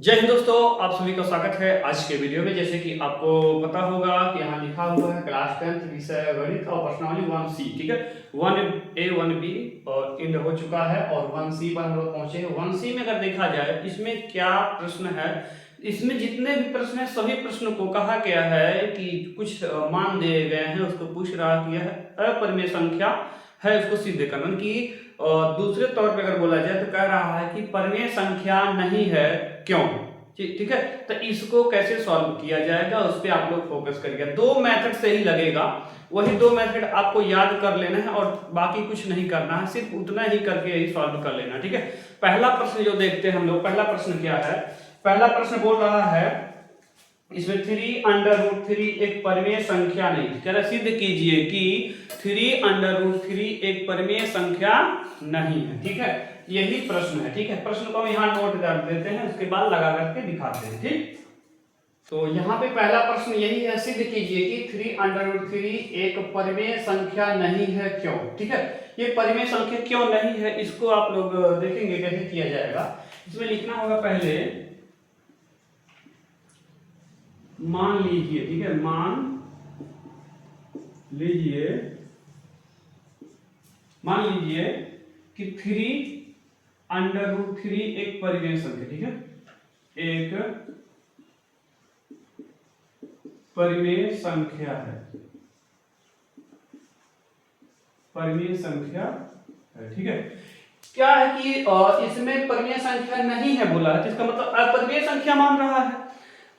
जय हिंद दोस्तों, आप सभी का स्वागत है आज के वीडियो में। जैसे कि आपको पता होगा कि यहाँ लिखा हुआ है क्लास 10th विषय गणित और प्रश्नावली 1C। ठीक है, 1A 1B और इंड हो चुका है और 1C पर हम लोग पहुंचे हैं। 1C में अगर देखा जाए इसमें क्या प्रश्न है, इसमें जितने भी प्रश्न है सभी प्रश्नों को कहा गया है कि कुछ मान दिए गए हैं, उसको पूछ रहा कि यह अपरिमेय संख्या है, उसको सिद्ध करना कि दूसरे तौर पे अगर बोला जाए तो कह रहा है कि परिमेय संख्या नहीं है, क्यों। ठीक है, तो इसको कैसे सॉल्व किया जाएगा उस पर आप लोग फोकस करिएगा। दो मेथड से ही लगेगा, वही दो मेथड आपको याद कर लेना है और बाकी कुछ नहीं करना है, सिर्फ उतना ही करके ही सॉल्व कर लेना। ठीक है, पहला प्रश्न जो देखते हैं हम लोग, पहला प्रश्न क्या है। पहला प्रश्न बोल रहा है इसमें 3√3 एक परिमेय संख्या नहीं, जरा सिद्ध कीजिए कि 3√3 एक परिमेय संख्या नहीं है। ठीक है, यही प्रश्न है। ठीक है, प्रश्न को हम यहाँ नोट कर देते हैं, उसके बाद लगा करके दिखाते हैं। ठीक, तो यहाँ पे पहला प्रश्न यही है, सिद्ध कीजिए कि 3√3 एक परिमेय संख्या नहीं है, क्यों। ठीक है, ये परिमेय संख्या क्यों नहीं है, इसको आप लोग देखेंगे कैसे किया जाएगा। इसमें लिखना होगा पहले, मान लीजिए। ठीक है, मान लीजिए कि 3√3 एक परिमेय संख्या। ठीक है, एक परिमेय संख्या है, परिमेय संख्या है। ठीक है, क्या है कि इसमें परिमेय संख्या नहीं है बोला है, इसका मतलब अपरिमेय संख्या मान रहा है।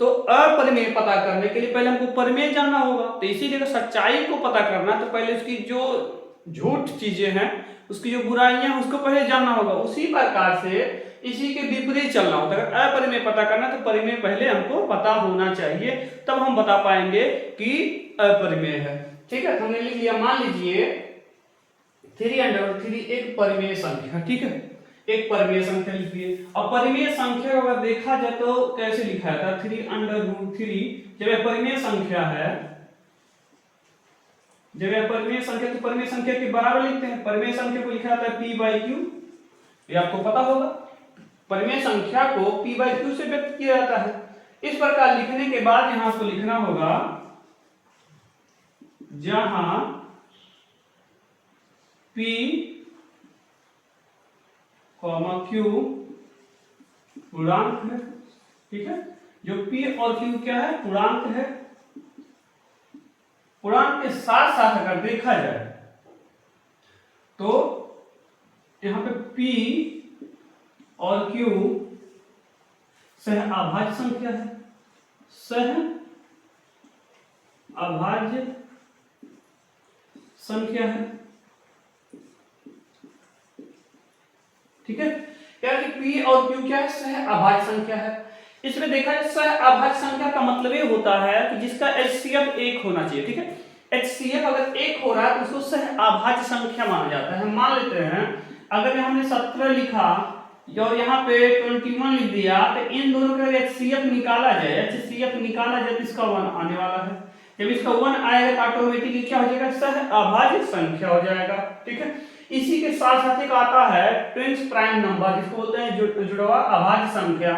तो अपरिमेय पता करने के लिए पहले हमको परिमेय जानना होगा, तो इसीलिए सच्चाई को पता करना तो पहले उसकी जो झूठ चीजें हैं, उसकी जो बुराइयां, उसको पहले जानना होगा। उसी प्रकार से इसी के विपरीत चलना होता है। अगर अपरिमेय पता करना तो परिमेय पहले हमको पता होना चाहिए, तब हम बता पाएंगे कि अपरिमेय है। ठीक है, हमने लिख लिया, मान लीजिए 3√3 एक परिमेय संख्या। ठीक है, एक परिमेय संख्या लिखिए। और परिमेय संख्या अगर देखा जाए तो कैसे लिखा था, 3√3 जब यह परिमेय संख्या है, जब यह परिमेय संख्या तो परिमेय संख्या के बराबर लिखते हैं। परिमेय संख्या को लिखा जाता है p/q, ये आपको पता होगा। परिमेय संख्या को p/q से व्यक्त किया जाता है। इस प्रकार लिखने के बाद यहां आपको लिखना होगा, जहां p, q पूर्णांक है। ठीक है, जो p और q क्या है, पूर्णांक है। पूर्णांक के साथ साथ अगर देखा जाए तो यहां पे p और q सह अभाज्य संख्या है, सह अभाज्य संख्या है। ठीक है, क्या कि p और q क्या है, सह अभाज्य संख्या है। इसमें देखा जाए सह अभाज्य संख्या का मतलब ये होता है कि जिसका HCF 1 होना चाहिए। ठीक है, HCF अगर 1 हो रहा है तो उसको सह अभाज्य संख्या माना जाता है। मान लेते हैं अगर हमने 17 लिखा और यहाँ पे 21 लिख दिया, तो इन दोनों का HCF निकाला जाए, HCF निकाला जाए तो इसका 1 आने वाला है। जब इसका 1 आएगा तो ऑटोमेटिकली क्या हो जाएगा, सह अभाज्य संख्या हो जाएगा। ठीक है, इसी के साथ साथ एक आता है ट्विंस प्राइम नंबर, जिसको बोलते हैं जुड़वा अभाज्य संख्या।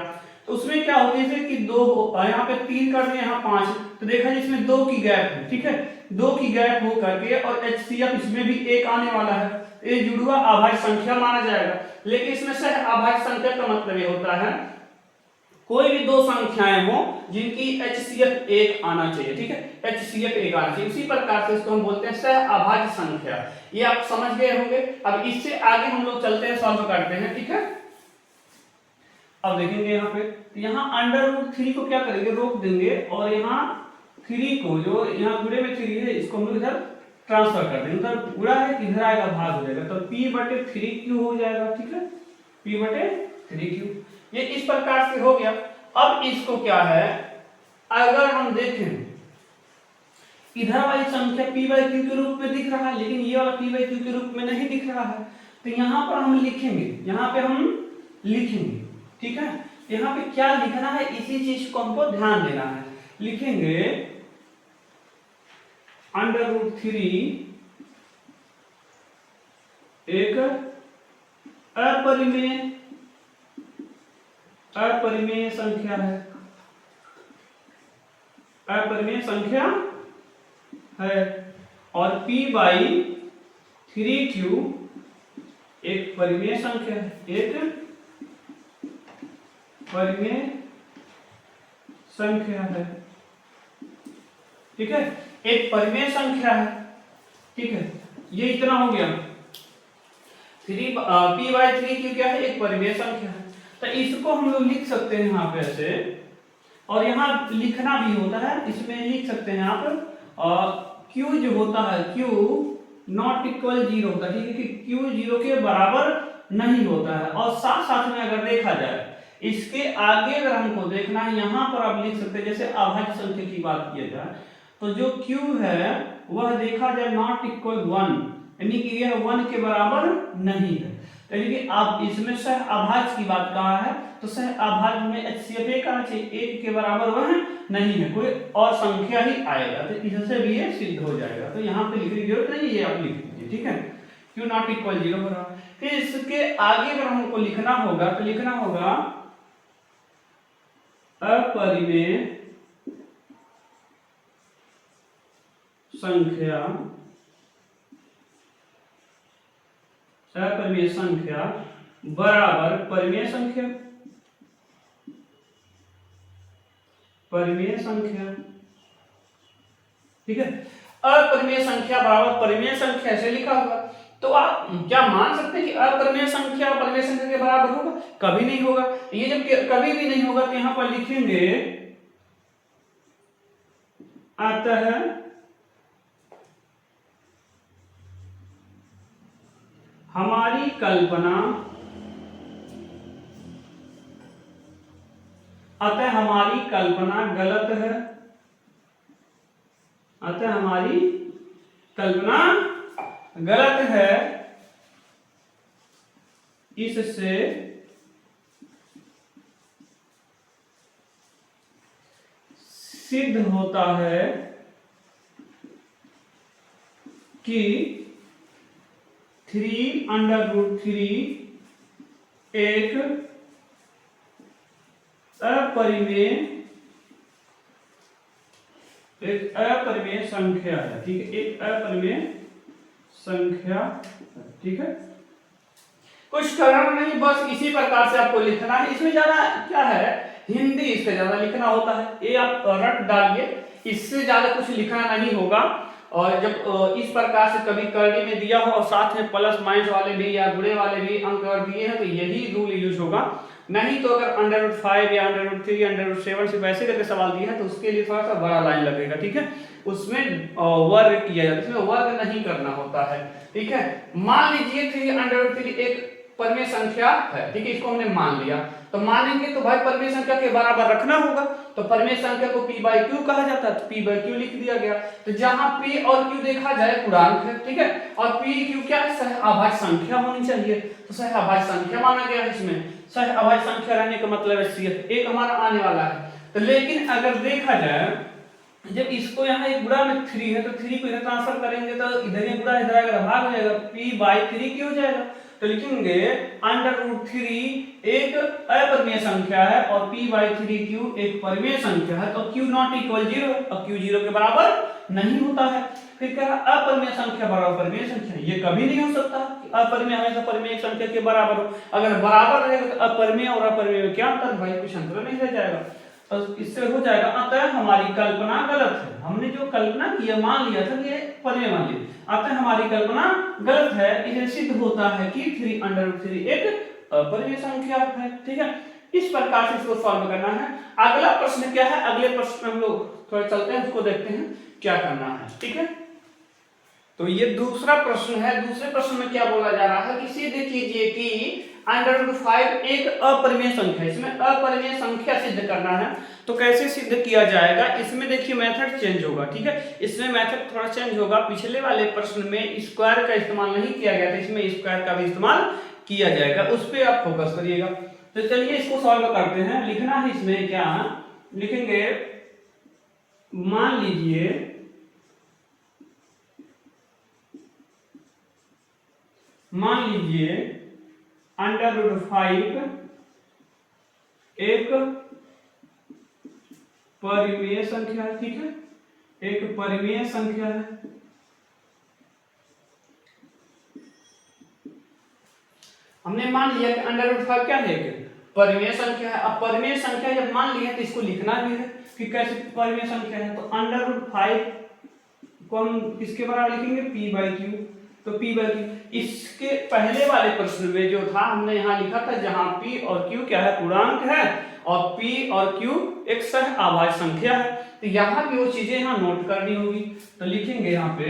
तो उसमें क्या होती है कि 2 यहाँ पे 3 कर दिए, यहाँ 5, तो देखा जाए इसमें 2 की गैप है। ठीक है, 2 की गैप हो करके और HCF इसमें भी 1 आने वाला है, ये जुड़वा अभाज्य संख्या माना जाएगा। लेकिन इसमें सह अभाज्य संख्या का मतलब ये होता है कोई भी दो संख्याएं हो जिनकी HCF 1 आना चाहिए। ठीक है, HCF 1 आना चाहिए, उसी प्रकार से इसको हम बोलते हैं सह अभाज्य संख्या। ये आप समझ गए होंगे। अब इससे आगे हम लोग चलते हैं, सॉल्व करते हैं। ठीक है, अब देखेंगे यहाँ पे, तो यहाँ √3 को क्या करेंगे, रोक देंगे और यहाँ 3 को, जो यहाँ गुणे में 3 है, इसको हम लोग इधर ट्रांसफर कर देंगे। उधर गुणा है, इधर आएगा भाग हो जाएगा, तो p/3q हो जाएगा। ठीक है, p/3q, ये इस प्रकार से हो गया। अब इसको क्या है, अगर हम देखें इधर वाली संख्या p/q के रूप में दिख रहा है, लेकिन ये वाला p/q के रूप में नहीं दिख रहा है, तो यहाँ पर हम लिखेंगे, यहाँ पे हम लिखेंगे। ठीक है, यहाँ पे क्या लिखना है, इसी चीज को हमको ध्यान देना है। लिखेंगे √3 एक अपरिमेय अपरिमेय संख्या है, अपरिमेय संख्या है। और p/3q एक परिमेय संख्या है, एक परिमेय संख्या है। ठीक है, एक परिमेय संख्या है। ठीक है, ये इतना हो गया। p/3q क्या है, एक परिमेय संख्या है। तो इसको हम लोग लिख सकते हैं यहाँ पे ऐसे, और यहाँ लिखना भी होता है, इसमें लिख सकते हैं आप q जो होता है q नॉट इक्वल 0 होता है। ठीक है, कि q 0 के बराबर नहीं होता है। और साथ साथ में अगर देखा जाए इसके आगे अगर हमको देखना है, यहाँ पर आप लिख सकते हैं जैसे अभाज्य संख्या की बात किया जाए तो जो q है वह देखा जाए नॉट इक्वल 1, यानी कि यह 1 के बराबर नहीं है। यानी कि आप इसमें सह अभाज्य की बात कहा है तो सह अभाज्य में HCF एक आना चाहिए, 1 के बराबर वह नहीं है, कोई और संख्या ही आएगा। तो इससे भी ये सिद्ध हो जाएगा। तो यहाँ पे लिखने की जरूरत नहीं है, आप लिख दीजिए। ठीक है, q नॉट इक्वल 0 हो रहा है। फिर इसके आगे अगर हमको लिखना होगा तो लिखना होगा अपरिमेय संख्या, अपरिमेय संख्या बराबर परिमेय संख्या, परिमेय संख्या। ठीक है, अपरिमेय संख्या बराबर परिमेय संख्या ऐसे लिखा होगा। तो आप क्या मान सकते हैं कि अपरिमेय संख्या परिमेय संख्या के बराबर होगा? कभी नहीं होगा। ये जब कभी भी नहीं होगा तो यहां पर लिखेंगे अतः हमारी कल्पना, अतः हमारी कल्पना गलत है, अतः हमारी कल्पना गलत है। इससे सिद्ध होता है कि 3√3 एक अपरिमेय संख्या है। ठीक है, एक अपरिमेय संख्या। ठीक है, कुछ करना नहीं, बस इसी प्रकार से आपको लिखना है। इसमें ज्यादा क्या है, हिंदी इससे ज्यादा लिखना होता है, ये आप रट डालिए, इससे ज्यादा कुछ लिखना नहीं होगा। और जब इस प्रकार से कभी करने में दिया हो और साथ में प्लस माइनस वाले भी या गुणे वाले भी अंक अगर दिए हैं तो यही रूल यूज होगा। नहीं तो अगर √5 या √3 √7 से वैसे करके सवाल दिया है तो उसके लिए थोड़ा सा बड़ा लाइन लगेगा। ठीक है, उसमें वर्ग किया जाता है, इसमें वर्ग नहीं करना होता है। ठीक है, मान लीजिए 3√3 एक परिमेय संख्या है। ठीक है, इसको हमने मान लिया, तो मानेंगे तो भाई परिमेय संख्या के बराबर रखना होगा। तो परिमेय संख्या को p/q कहा जाता है, तो p/q लिख दिया गया। तो जहां p और q देखा जाए पूर्णांक है। ठीक है, और p q क्या है, सह अभाज्य संख्या होनी चाहिए, तो सह अभाज्य संख्या माना गया है। इसमें सह अभाज्य संख्या रहने का मतलब HCF एक हमारा आने वाला है। तो लेकिन अगर देखा जाए जब इसको यहाँ एक गुणा में 3 है तो 3 को इधर ट्रांसफर करेंगे तो इधर ही गुणा इधर आएगा, भाग हो जाएगा, p/3 की हो जाएगा। तो लिखेंगे √3 एक अपरिमेय संख्या है और p/3q एक परिमेय संख्या है। तो q नॉट इक्वल 0 और q 0 के बराबर नहीं होता है। फिर क्या है, अपरिमेय संख्या बराबर परिमेय संख्या, ये कभी नहीं हो सकता कि अपरिमेय हमेशा परिमेय संख्या के बराबर हो। अगर बराबर रहेगा तो अपरिमेय और अपरिमेय में क्या अंतर, भाई कुछ अंतर नहीं रह जाएगा। तो इससे हो जाएगा अतः हमारी कल्पना गलत है। हमने जो कल्पना किया मान लिया था कि ये परिमेय मान लिया, अतः हमारी कल्पना गलत है। इसे सिद्ध होता है कि 3√3 एक अपरिमेय संख्या है। ठीक है, इस प्रकार से इसको सॉल्व करना है। अगला प्रश्न क्या है, अगले प्रश्न में हम लोग थोड़ा चलते हैं, उसको देखते हैं क्या करना है। ठीक है, तो ये दूसरा प्रश्न है। दूसरे प्रश्न में क्या बोला जा रहा है कि सिद्ध कीजिए कि √5 एक अपरिमेय संख्या है। इसमें अपरिमेय संख्या सिद्ध करना है, तो कैसे सिद्ध किया जाएगा, इसमें देखिए मेथड चेंज होगा। ठीक है, इसमें मेथड थोड़ा चेंज होगा। पिछले वाले प्रश्न में स्क्वायर का इस्तेमाल नहीं किया गया था, इसमें स्क्वायर का भी इस्तेमाल किया जाएगा, उस पर आप फोकस करिएगा। तो चलिए इसको सॉल्व करते हैं। लिखना है इसमें क्या लिखेंगे, मान लीजिए √5 एक परिमेय संख्या है, ठीक है, एक परिमेय संख्या है। हमने मान लिया कि √5 क्या है, एक परिमेय संख्या है। अब परिमेय संख्या जब मान लिया तो इसको लिखना भी है कि कैसे परिमेय संख्या है। तो √5 को हम किसके बराबर लिखेंगे, p/q। तो p/q इसके पहले वाले प्रश्न में जो था हमने यहाँ लिखा था, जहां p और q क्या है, पूर्णांक है, और p और q एक सह अभाज्य संख्या है। तो यहाँ भी वो चीजें यहाँ नोट करनी होगी। तो लिखेंगे यहाँ पे,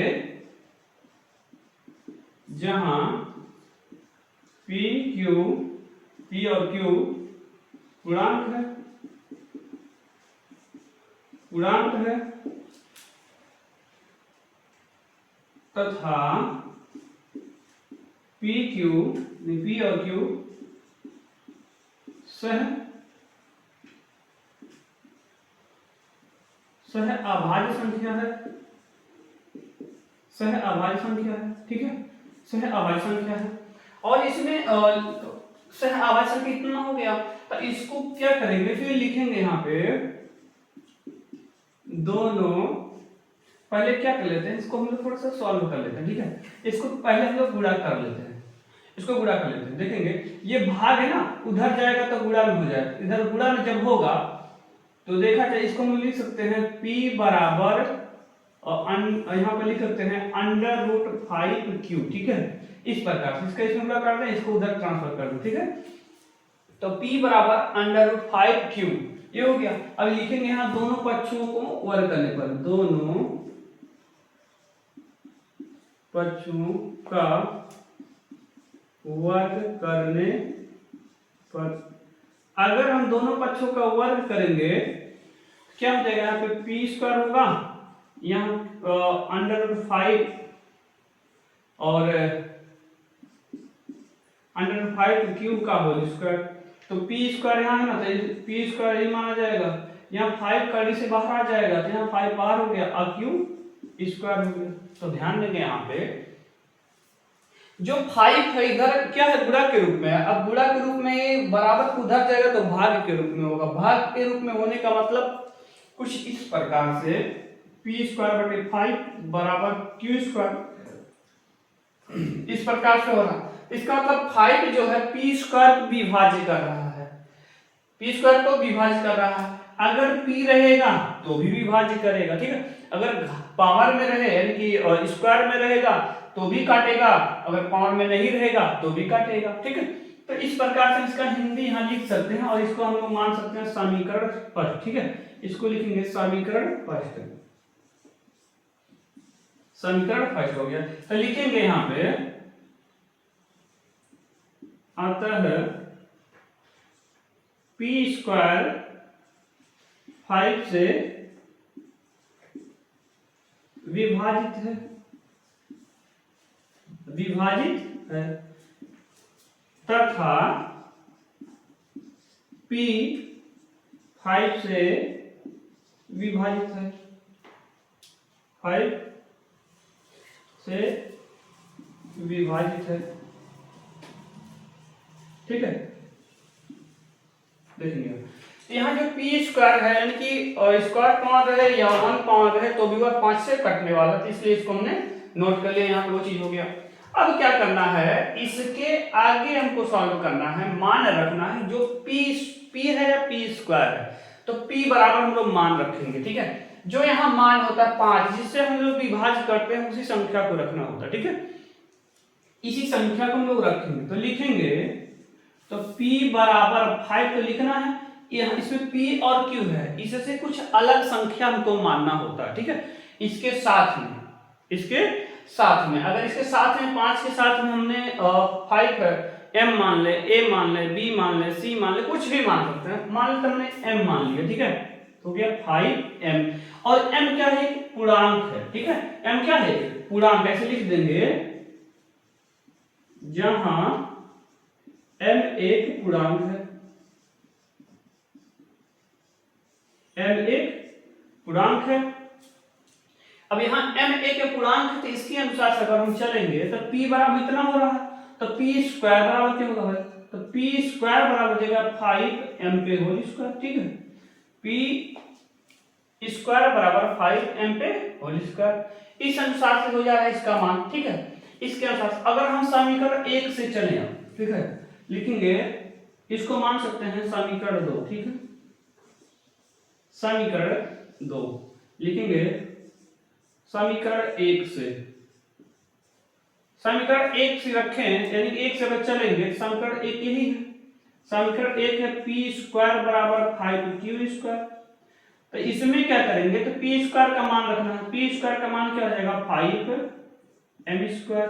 जहां p और q पूर्णांक है तथा p और q सह अभाज्य संख्या है, ठीक है, सह अभाज्य संख्या है। और इसमें सह अभाज्य संख्या इतना हो गया, तो इसको क्या करेंगे, फिर लिखेंगे यहाँ पे दोनों, पहले क्या कर लेते हैं, इसको हम लोग थोड़ा सा सॉल्व कर लेते हैं, ठीक है। इसको पहले हम लोग गुणा कर लेते हैं, देखेंगे ये भाग है ना, उधर जाएगा तो गुणा में हो जाएगा, इधर गुणा में जब होगा तो देखा जाए, इसको हम लिख सकते हैं p बराबर, और यहाँ पे लिख सकते हैं √5q, ठीक है। इस प्रकार से इसका इसमें गुणा कर दें, इसको उधर ट्रांसफर कर दें, ठीक है। तो p बराबर √5q, ये हो गया। अब लिखेंगे यहाँ दोनों पक्षों को वर्ग करने पर, दोनों पक्षों का वर्ग करने पर, अगर हम दोनों पक्षों का वर्ग करेंगे क्या हो जाएगा, यहाँ पे p² होगा, यहाँ √5 और √5q का होल स्क्वायर। तो p² यहाँ है ना, तो p² ही माना जाएगा। यहाँ 5 कड़ी से बाहर आ जाएगा, तो यहाँ 5 बाहर हो गया, और q² हो गया। तो ध्यान देंगे यहाँ पे जो 5 है इधर क्या है, गुणा के रूप में है। अब गुणा के रूप में बराबर उधर जाएगा तो भाग के रूप में होगा। भाग के रूप में होने का मतलब कुछ इस प्रकार से, p²/5 बराबर q², इस प्रकार से होगा। इसका मतलब 5 जो है p² विभाज्य कर रहा है, p² को विभाज्य कर रहा है। अगर p रहेगा तो भी विभाज्य करेगा, ठीक है। अगर पावर में रहे यानी कि स्क्वायर में रहेगा तो भी काटेगा, अगर पावर में नहीं रहेगा तो भी काटेगा, ठीक है। तो इस प्रकार से इसका हिंदी यहाँ लिख सकते हैं, और इसको हम लोग मान सकते हैं समीकरण फर्स्ट, ठीक है। इसको लिखेंगे समीकरण फर्स्ट, हो गया। तो लिखेंगे यहाँ पे, अतः p² 5 से विभाजित है तथा p 5 से विभाजित है, 5 से विभाजित है, ठीक है। देखेंगे यहाँ जो p² है यानी कि स्क्वायर पावर रहे या 1 पावर रहे तो भी वह 5 से कटने वाला था, इसलिए इसको हमने नोट कर लिया। यहाँ पे वो चीज हो गया। अब क्या करना है, इसके आगे हमको सॉल्व करना है, मान रखना है। जो p है या p² है, तो p बराबर हम लोग मान रखेंगे, ठीक है। जो यहाँ मान होता है 5, जिससे हम लोग विभाज्य करते हैं, उसी संख्या को रखना होता है, ठीक है। इसी संख्या को हम लोग रखेंगे, तो लिखेंगे तो p बराबर 5 तो लिखना है, यहाँ इसमें p और q है, इससे कुछ अलग संख्या हमको मानना होता है, ठीक है। इसके साथ में अगर इसके साथ में 5 के साथ में हमने 5 है, m मान ले, a मान ले, b मान ले, c मान ले, कुछ भी मान सकते हैं। मान लेते हमने m मान लिया, ठीक है। तो गया 5m, और m क्या है, पूर्णांक है, ठीक है। m क्या है, पूर्णांक। ऐसे लिख देंगे जहां m एक पूर्णांक है, m एक पूर्णांक है। अब यहाँ m एक पूर्णांक है, तो इसके अनुसार से अगर हम चलेंगे तो p बराबर इतना हो रहा है, तो p² बराबर क्या होगा भाई, तो पी स्क्वायर बराबर हो जाएगा 5m पे होल स्क्वायर, ठीक है, पी स्क्वायर बराबर 5m पे होल स्क्वायर। इस अनुसार से हो जा रहा है इसका मान, ठीक है। इसके अनुसार से अगर हम समीकरण 1 से चले, ठीक है, लिखेंगे इसको मान सकते हैं समीकरण 2, ठीक है, समीकरण 2 लिखेंगे समीकरण 1 से, समीकरण 1 से रखें यानी 1 से अगर चलेंगे समीकरण 1 यही है, समीकरण 1 है पी स्क्वायर बराबर 5q स्क्वायर। तो इसमें क्या करेंगे, तो पी स्क्वायर का मान रखना है, पी स्क्वायर का मान क्या हो जाएगा 5m स्क्वायर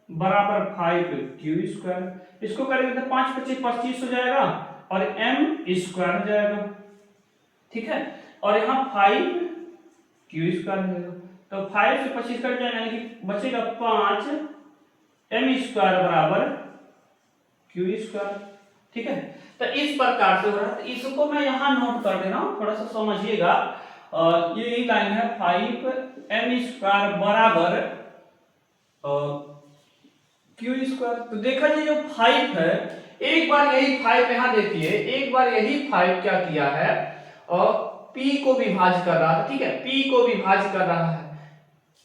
बराबर 5q स्क्वायर। इसको करेंगे तो 5 25 25 हो जाएगा और m स्क्वायर हो जाएगा, ठीक है, और यहाँ 5q स्क्वायर हो जाएगा। तो 5 से 25 कट जाएगा यानी कि बचेगा 5m स्क्वायर बराबर q स्क्वायर, ठीक है। तो इस प्रकार से हो रहा है, तो इसको मैं यहाँ नोट कर दे रहा हूँ, थोड़ा सा समझिएगा। ये लाइन है 5m स्क्वायर बराबर q स्क्वायर। तो देखा जी जो 5 है, एक बार यही 5 यहाँ देखिए, एक बार यही 5 क्या किया है और p को विभाजित कर रहा था, ठीक है, p को विभाजित कर रहा है,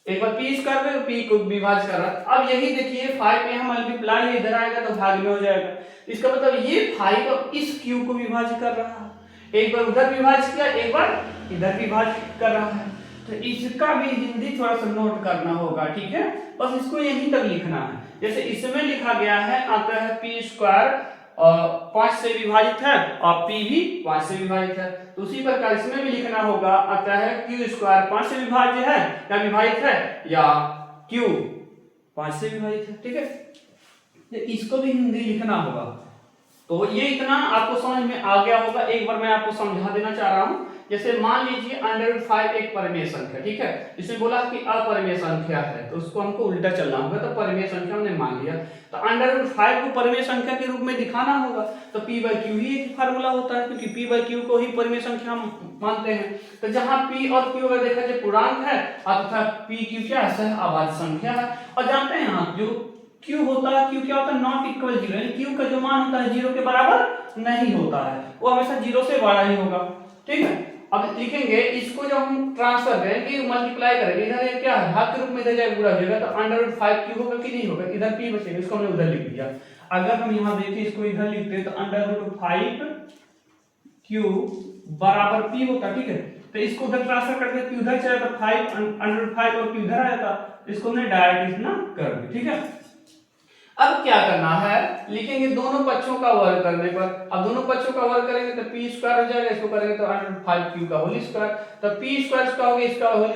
एक बार पी स्क्वायर में पी को विभाजित कर रहा है। अब यही देखिए 5 पे हम मल्टीप्लाई इधर आएगा तो भाग में हो जाएगा, इसका मतलब ये 5 अब इस q को विभाजित कर रहा है, एक बार उधर विभाजित किया, एक बार इधर विभाजित कर रहा है। तो इसका भी हिंदी थोड़ा सा नोट करना होगा, ठीक है, बस इसको यहीं तक लिखना है। जैसे इसमें लिखा गया है, आता है पी स्क्वायर 5 से विभाजित है और p भी 5 से विभाजित है, तो उसी प्रकार इसमें भी लिखना होगा, आता है q स्क्वायर 5 से विभाज्य है या विभाजित है या q 5 से विभाजित है, ठीक है, तो इसको भी हिंदी लिखना होगा। तो ये इतना आपको समझ में आ गया होगा। एक बार मैं आपको समझा देना चाह रहा हूँ, जैसे मान लीजिए √5 एक परिमेय संख्या, ठीक है, इसमें बोला कि अपरिमेय संख्या है तो उसको हमको उल्टा चलना होगा, तो परिमेय संख्या हमने मान लिया, तो √5 को परिमेय संख्या के रूप में दिखाना होगा, तो p/q ही एक फार्मूला होता है, क्योंकि p/q को ही परिमेय संख्या हम मानते हैं। तो जहां p और q अगर देखा जाए पूर्णांक है अर्थात pq क्या है, अभाज्य संख्या है। और जानते हैं आप जो q होता है, q क्या होता है, नॉट इक्वल 0, यानी q का जो मान होता है 0 के बराबर नहीं होता है, वो हमेशा 0 से बड़ा ही होगा, ठीक है। अब लिखेंगे इसको जब हम ट्रांसफर करें कि मल्टीप्लाई करेंगे, इधर ये क्या है भाग के रूप में इधर जाएगा पूरा हो जाएगा, तो √5 q होगा कि नहीं होगा, इधर p बचेगा, इसको हमने उधर लिख दिया। अगर हम यहाँ देखें इसको इधर लिखते हैं तो √5 q बराबर p होता, ठीक है, तो इसको उधर ट्रांसफर कर देते, उधर चला तो 5 √5 और q इधर आया था, इसको हमने डायरेक्ट इतना कर दिया, ठीक है। अब क्या करना है, लिखेंगे दोनों पक्षों का वर्ग करने पर, अब दोनों पक्षों का वर्ग करेंगे तो p स्क्वायर हो जाएगा, इसको करेंगे तो √5q का होल स्क्वायर, तो p स्क्वायर इसका हो गया, इसका होल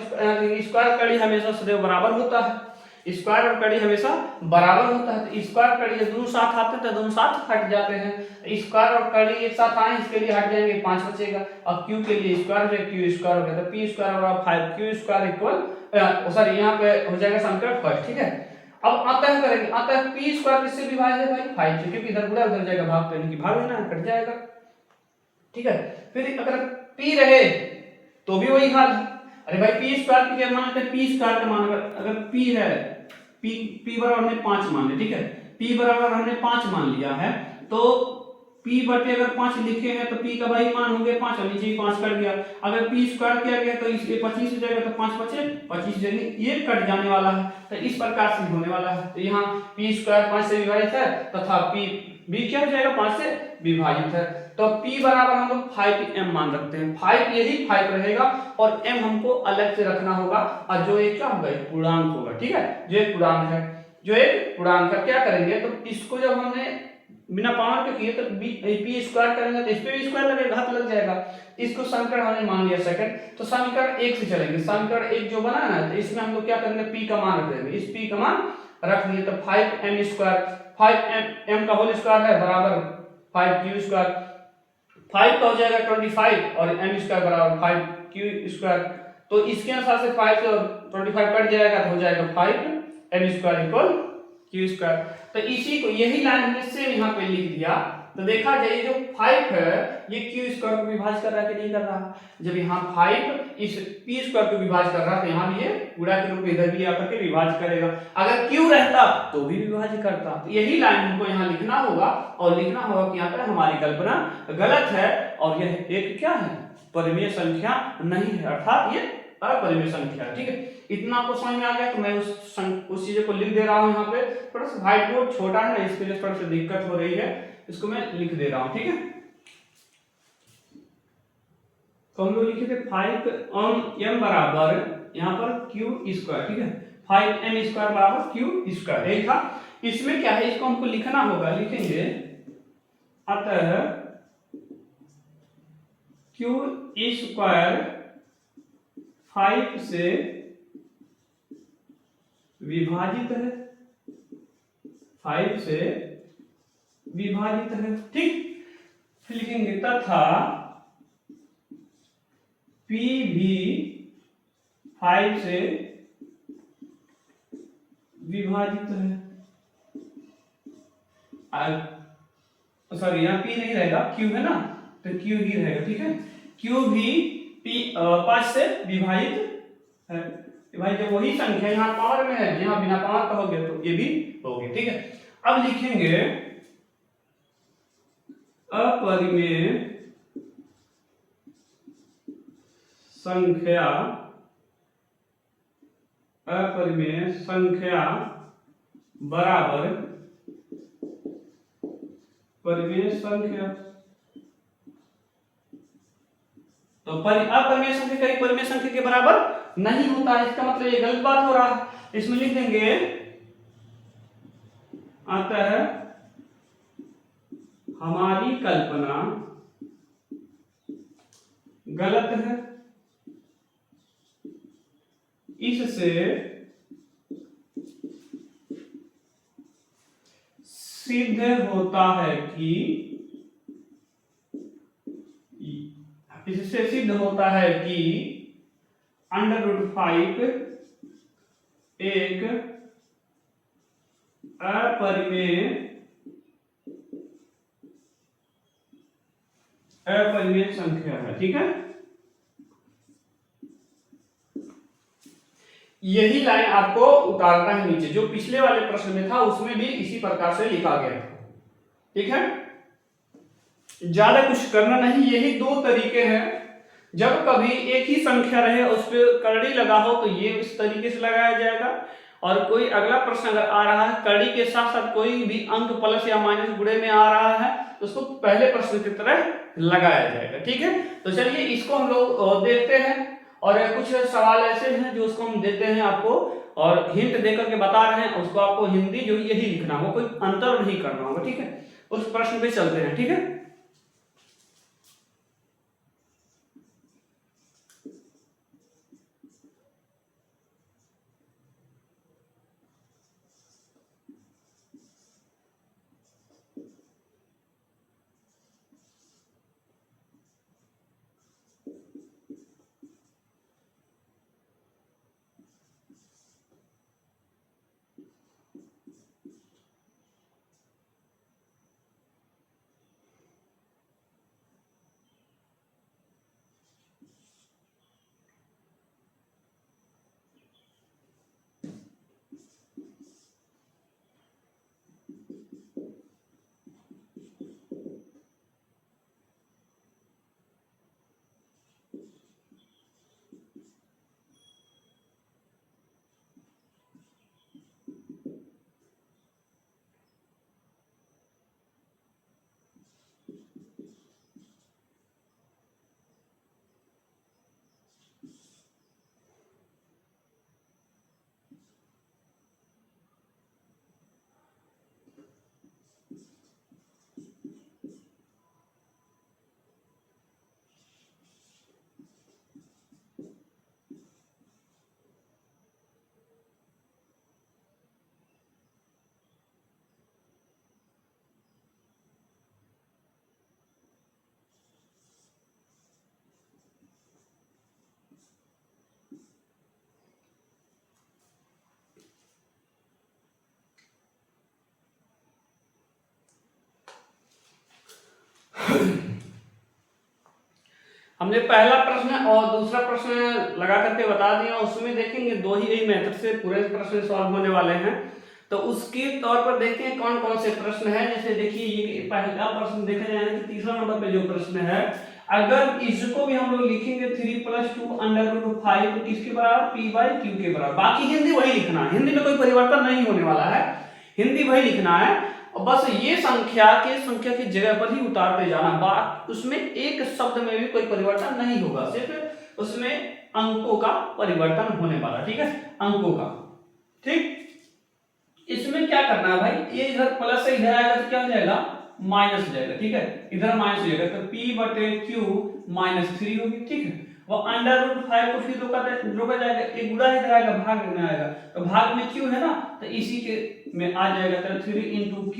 स्क्वायर कड़ी हमेशा सदैव बराबर होता है, स्क्वायर और कड़ी हमेशा बराबर होता है, तो स्क्वायर कड़ी जब दोनों साथ आते हैं तो दोनों साथ हट जाते हैं, स्क्वायर और कड़ी एक साथ आए इसके लिए हट जाएंगे, 5 बचेगा, और q के लिए स्क्वायर है, q स्क्वायर हो गया, तो p स्क्वायर बराबर 5q स्क्वायर इक्वल सॉरी यहाँ पे हो जाएगा समीकरण फर्स्ट, ठीक है। अब आता है करेंगे, आता है p स्क्वायर किससे विभाजित है भाई 5 से, क्योंकि इधर बुरा उधर जाएगा भाग पे, कि भाग देना कट जाएगा, ठीक है। फिर अगर p रहे तो भी वही हाल है, अरे भाई p स्क्वायर की क्या मान लेते हैं, p स्क्वायर का मान अगर p है, p बराबर हमने 5 मान लिया, ठीक है, p बराबर हमने 5 मान लिया है, तो p बटे अगर 5 लिखे हैं तो p का भाई मान होंगे 5 और नीचे 5 कट गया, अगर p स्क्वायर किया गया तो इसलिए 25 हो जाएगा, तो 5 बचे 25, यानी ये कट जाने वाला है, तो इस प्रकार से होने वाला है। तो यहाँ p स्क्वायर 5 से विभाजित है तथा p भी क्या हो जाएगा 5 से विभाजित है, तो p बराबर हम लोग 5m मान रखते हैं, 5 यही 5 रहेगा और m हमको अलग से रखना होगा, और जो एक क्या होगा पूर्णांक होगा, ठीक है, जो एक पूर्णांक है, जो एक पूर्णांक है, क्या करेंगे तो इसको जब हमने बिना पावर के किए तो p स्क्वायर करेंगे तो इस पे भी स्क्वायर लगेगा, घात लग जाएगा, इसको समीकरण हमने मान लिया सेकंड, तो समीकरण 1 से चलेंगे, समीकरण 1 जो बना है तो इसमें हम लोग क्या करेंगे p का मान रख देंगे, इस p का मान रख दिए, तो 5m स्क्वायर, 5m का होल स्क्वायर है बराबर 5q स्क्वायर, 5 का हो जाएगा 25 और m स्क्वायर बराबर 5q स्क्वायर, तो इसके अनुसार से 5 से 25 कट जाएगा तो हो जाएगा 5m square equal q square. तो इसी को यही लाइन हमने सेम यहाँ पे लिख दिया, तो देखा जाए जो 5 है ये क्यू स्क्वायर को विभाजित कर रहा है कि नहीं कर रहा। जब यहाँ 5 इस पी स्क्वायर को विभाजित कर रहा है तो यहाँ भी ये गुणा के रूप में इधर भी आकर के विभाजित करेगा। अगर क्यू रहता तो भी विभाजित करता। तो यही लाइन हमको यहाँ लिखना होगा और लिखना होगा कि यहाँ पर हमारी कल्पना गलत है और यह एक क्या है, परिमेय संख्या नहीं है, अर्थात ये अपरिमेय संख्या है। ठीक है, इतना आपको समझ में आ गया। तो मैं उस चीज को लिख दे रहा हूँ यहाँ पे। थोड़ा सा व्हाइट बोर्ड छोटा है ना, इसके लिए थोड़ा सा दिक्कत हो रही है, इसको मैं लिख दे रहा हूँ। ठीक है, तो हम लोग लिखे थे 5m बराबर यहाँ पर क्यू स्क्वायर। ठीक है, 5m स्क्वायर बराबर क्यू स्क्वायर यही था। इसमें क्या है, इसको हमको लिखना होगा, लिखेंगे अतः क्यू स्क्वायर 5 से विभाजित है, 5 से विभाजित है। ठीक, फिर लिखेंगे तथा P भी 5 से विभाजित है। सॉरी, यहाँ P नहीं रहेगा, Q है ना, तो Q ही रहेगा। ठीक है, Q भी P 5 से विभाजित है। भाई जब वही संख्या यहाँ पावर में है, यहाँ बिना पावर का हो गया तो ये भी हो गया। ठीक है, अब लिखेंगे अपरिमेय संख्या, अपरिमेय संख्या बराबर परिमेय संख्या। तो अपरिमेय संख्या कभी परिमेय संख्या के बराबर नहीं होता है, इसका मतलब ये गलत बात हो रहा है। इसमें लिख देंगे अतः हमारी कल्पना गलत है, इससे सिद्ध होता है कि, इससे सिद्ध होता है कि √5 एक अपरिमेय संख्या है। ठीक है, यही लाइन आपको उतारना है नीचे, जो पिछले वाले प्रश्न में था उसमें भी इसी प्रकार से लिखा गया था। ठीक है, ज्यादा कुछ करना नहीं, यही दो तरीके हैं। जब कभी एक ही संख्या रहे उस पर करड़ी लगा हो तो ये इस तरीके से लगाया जाएगा, और कोई अगला प्रश्न अगर आ रहा है करड़ी के साथ साथ कोई भी अंक प्लस या माइनस गुणे में आ रहा है तो उसको पहले प्रश्न की तरह लगाया जाएगा। ठीक है, तो चलिए इसको हम लोग देखते हैं, और कुछ सवाल ऐसे हैं जो उसको हम देते हैं आपको और हिंट देकर के बता रहे हैं, उसको आपको हिंदी जो यही लिखना होगा, कोई अंतर नहीं करना होगा। ठीक है, उस प्रश्न पे चलते हैं। ठीक है, हमने पहला प्रश्न और दूसरा प्रश्न लगा करके बता दिया, उसमें देखेंगे दो ही मेथड से पूरे प्रश्न सॉल्व होने वाले हैं। तो उसके तौर पर देखते हैं कौन कौन से प्रश्न हैं। जैसे देखिए ये पहला प्रश्न देखा जाए कि तीसरा नंबर पे जो प्रश्न है, अगर इसको भी हम लोग लिखेंगे 3 + 2 √5 तो किसके बराबर, p/q के बराबर। बाकी हिंदी वही लिखना है, हिंदी में कोई परिवर्तन नहीं होने वाला है, हिंदी वही लिखना है और बस ये संख्या की जगह पर ही उतारते जाना। बात उसमें एक शब्द में भी कोई परिवर्तन नहीं होगा, सिर्फ उसमें अंकों का परिवर्तन होने वाला, ठीक है, अंकों का। ठीक, इसमें क्या करना है भाई, ये इधर प्लस से इधर आएगा तो क्या हो जाएगा, माइनस हो जाएगा, ठीक है, इधर माइनस हो जाएगा तो p/q -3 होगी, ठीक है। वो √5 को फिर रोका जाएगा, एक गुणा इधर आएगा, भाग में आएगा, तो भाग में q है ना, तो इसी के में आ जाएगा तो 3 × q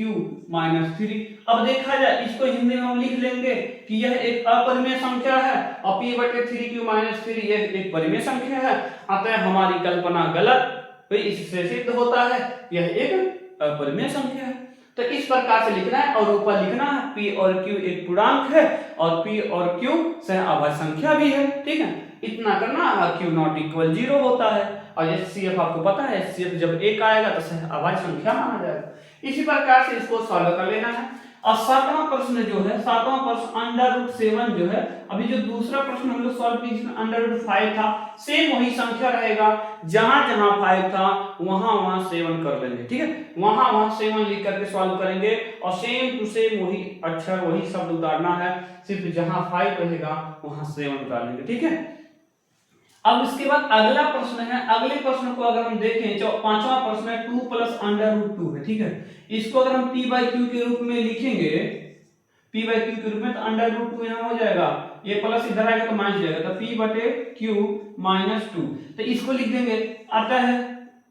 -3। अब देखा जाए इसको हिंदी में हम लिख लेंगे कि यह एक अपरिमेय संख्या है और p/3q -3 यह एक परिमेय संख्या है, अतः हमारी कल्पना गलत, तो इससे सिद्ध होता है यह एक अपरिमेय संख्या है। तो इस प्रकार से लिखना है और ऊपर लिखना है p और q एक पूर्णांक है और p और q सहअभाज्य संख्या भी है, ठीक है, इतना करना है। q ≠ 0 होता है और HCF आपको पता है, HCF जब 1 आएगा तो सहअभाज्य संख्या माना जाएगा। इसी प्रकार से इसको सॉल्व कर लेना है। और सातवां प्रश्न जो है, सातवां प्रश्न √7 जो है, अभी जो दूसरा प्रश्न हम लोग सॉल्व किए जिसमें √5 था, सेम वही संख्या रहेगा, जहां जहां 5 था वहां वहां 7 कर लेंगे, ठीक है, वहां वहां 7 लिख करके सॉल्व करेंगे और सेम टू सेम वही अक्षर वही शब्द उतारना है, सिर्फ जहां 5 रहेगा वहां 7 उतार लेंगे, ठीक है। अब इसके बाद अगला प्रश्न है, अगले प्रश्न को अगर हम देखें जो पांचवा प्रश्न है 2 + √2 है, ठीक है, इसको अगर हम p/q के रूप में लिखेंगे, p/q के रूप में, तो √2 यहाँ हो जाएगा, ये प्लस इधर आएगा तो माइनस जाएगा, तो p/q -2, तो इसको लिख देंगे, आता है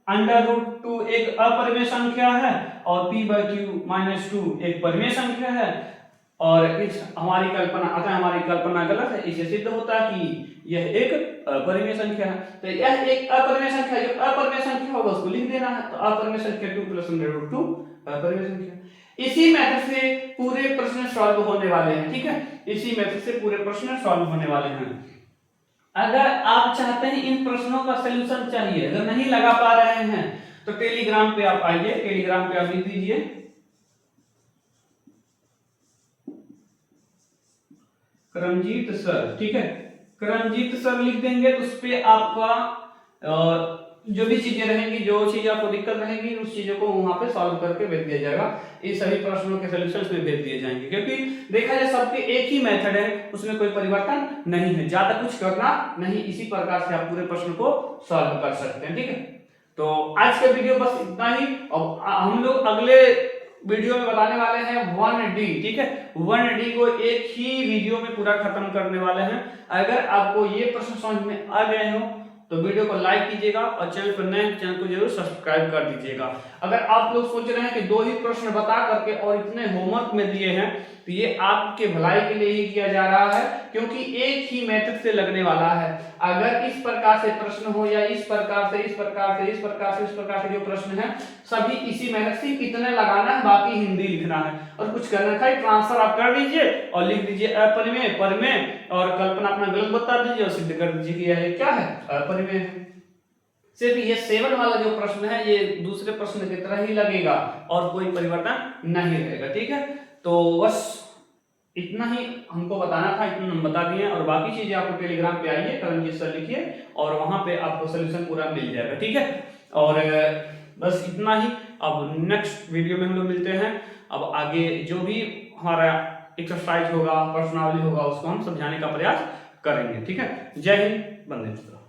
√2 एक अपरिमेय संख्या है और p/q -2 एक परिमेय संख्या है और इस हमारी कल्पना, अतः हमारी कल्पना गलत है, इससे सिद्ध होता है कि यह एक अपरिमेय संख्या है। तो यह एक अपरिमेय संख्या, जो अपरिमेय संख्या होगा उसको लिख देना है, तो अपरिमेय संख्या 2 + √2 अपरिमेय संख्या। इसी मेथड से पूरे प्रश्न सॉल्व होने वाले हैं, ठीक है, इसी मेथड से पूरे प्रश्न सॉल्व होने वाले हैं। अगर आप चाहते हैं इन प्रश्नों का सलूशन चाहिए, अगर नहीं लगा पा रहे हैं तो टेलीग्राम पे आप आइए, टेलीग्राम पे आप लिख दीजिए करमजीत सर, ठीक है, करमजीत सर लिख देंगे तो उस पे आपका जो भी चीजें रहेंगी, जो चीज आपको दिक्कत रहेगी, उस चीजों को वहां पे सॉल्व करके भेज दिया जाएगा, ये सभी प्रश्नों के सॉल्यूशंस में भेज दिए जाएंगे, क्योंकि देखा जाए सबके एक ही मेथड है, उसमें कोई परिवर्तन नहीं है, ज्यादा कुछ करना नहीं, इसी प्रकार से आप पूरे प्रश्न को सॉल्व कर सकते हैं, ठीक है। तो आज का वीडियो बस इतना ही, और हम लोग अगले वीडियो में बताने वाले हैं 1D, ठीक है, 1D को एक ही वीडियो में पूरा खत्म करने वाले हैं। अगर आपको ये प्रश्न समझ में आ गए हो तो वीडियो को लाइक कीजिएगा और चैनल पर नए चैनल को जरूर सब्सक्राइब कर दीजिएगा। अगर आप लोग सोच रहे हैं कि 2 ही प्रश्न बता करके और इतने होमवर्क में दिए हैं, तो ये आपके भलाई के लिए ही किया जा रहा है, क्योंकि एक ही मेथड से लगने वाला है। अगर इस प्रकार से प्रश्न हो या इस प्रकार से इस प्रकार से इस प्रकार से इस प्रकार से जो प्रश्न है, सभी इसी मेथड से इतने लगाना है, बाकी हिंदी लिखना है और कुछ करना है, ट्रांसफर आप कर दीजिए और लिख दीजिए अपरिमेय, परिमेय और कल्पना अपना गलत बता दीजिए और सिद्ध कर दीजिए कि यह क्या है, अपरिमेय है। सिर्फ ये 7 वाला जो प्रश्न है ये दूसरे प्रश्न की तरह ही लगेगा और कोई परिवर्तन नहीं रहेगा, ठीक है। तो बस इतना ही हमको बताना था, इतना हम बता दिए, और बाकी चीजें आपको टेलीग्राम पे आइए, करमजीत सर लिखिए और वहां पे आपको सोल्यूशन पूरा मिल जाएगा, ठीक है। और बस इतना ही, अब नेक्स्ट वीडियो में हम लोग मिलते हैं। अब आगे जो भी हमारा एक्सरसाइज होगा, प्रश्नावली होगा, उसको हम समझाने का प्रयास करेंगे, ठीक है। जय हिंद, वंदे मातरम।